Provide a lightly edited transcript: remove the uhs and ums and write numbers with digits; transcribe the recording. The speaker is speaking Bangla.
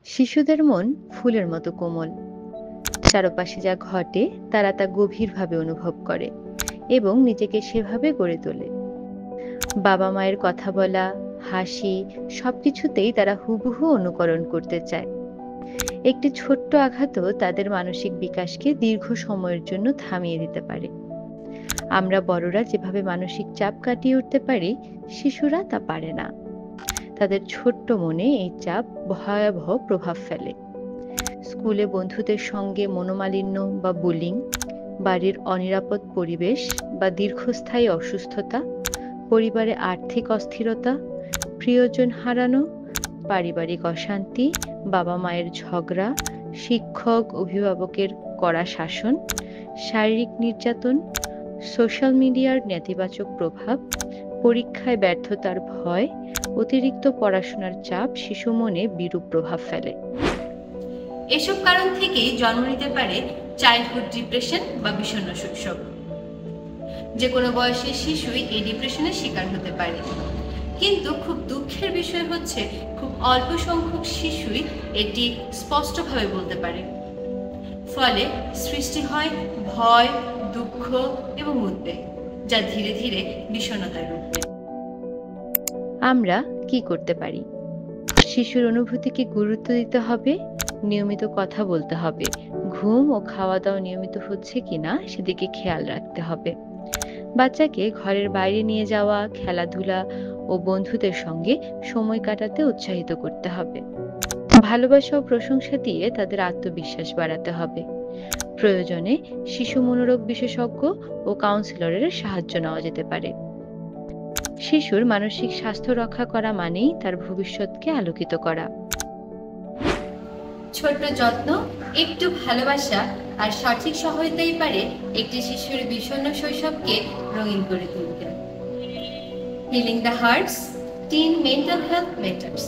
শিশুদের মন ফুলের মতো কোমল। চারপাশে যা ঘটে তারা তা গভীরভাবে অনুভব করে এবং নিজেকে সেভাবে গড়ে তোলে। বাবা মায়ের কথা বলা, হাসি, সবকিছুতেই তারা হুবহু অনুকরণ করতে চায়। একটি ছোট্ট আঘাতও তাদের মানসিক বিকাশকে দীর্ঘ সময়ের জন্য থামিয়ে দিতে পারে। আমরা বড়রা যেভাবে মানসিক চাপ কাটিয়ে উঠতে পারি, শিশুরা তা পারে না। তাদের ছোট্ট মনে এই চাপ ভয়াবহ প্রভাব ফেলে। স্কুলে বন্ধুদের সঙ্গে মনোমালিন্য বা বুলিং, বাড়ির অনিরাপদ পরিবেশ বা দীর্ঘস্থায়ী অসুস্থতা, পরিবারে আর্থিক অস্থিরতা, প্রিয়জন হারানো, পারিবারিক অশান্তি, বাবা মায়ের ঝগড়া, শিক্ষক অভিভাবকের কড়া শাসন, শারীরিক নির্যাতন, সোশ্যাল মিডিয়ার নেতিবাচক প্রভাব, পরীক্ষায় ব্যর্থতার ভয়, অতিরিক্ত পড়াশোনার চাপ শিশু মনে বিরূপ প্রভাব ফেলে। এসব কারণ থেকেই জন্ম নিতে পারে চাইল্ডহুড ডিপ্রেশন বা বিষণ্ণ শৈশব। যে কোনো বয়সের শিশুই এই ডিপ্রেশনের শিকার হতে পারে, কিন্তু খুব দুঃখের বিষয় হচ্ছে খুব অল্প সংখ্যক শিশুই এটি স্পষ্টভাবে বলতে পারে। ফলে সৃষ্টি হয় ভয়, দুঃখ এবং উদ্বেগ, যা ধীরে ধীরে বিষণ্ণতার রূপ নেয়। আমরা কি করতে পারি? শিশুর অনুভূতিকে গুরুত্ব দিতে হবে, নিয়মিত কথা বলতে হবে, ঘুম ও খাওয়া দাওয়া নিয়মিত হচ্ছে কিনা সেদিকে খেয়াল রাখতে হবে। বাচ্চাকে ঘরের বাইরে নিয়ে যাওয়া, খেলাধুলা ও বন্ধুদের সঙ্গে সময় কাটাতে উৎসাহিত করতে হবে। ভালোবাসা ও প্রশংসা দিয়ে তাদের আত্মবিশ্বাস বাড়াতে হবে। প্রয়োজনে শিশু মনোরোগ বিশেষজ্ঞ ও কাউন্সিলরের সাহায্য নেওয়া যেতে পারে। শিশুর মানসিক স্বাস্থ্য রক্ষা করা মানেই তার ভবিষ্যৎকে আলোকিত করা। ছোট্ট যত্ন, একটু ভালোবাসা আর সঠিক সহায়তাই পারে একটি শিশুর বিষণ্ণ শৈশবকে রঙিন করে তুলতে। Healing the hertz, tin mental health matters.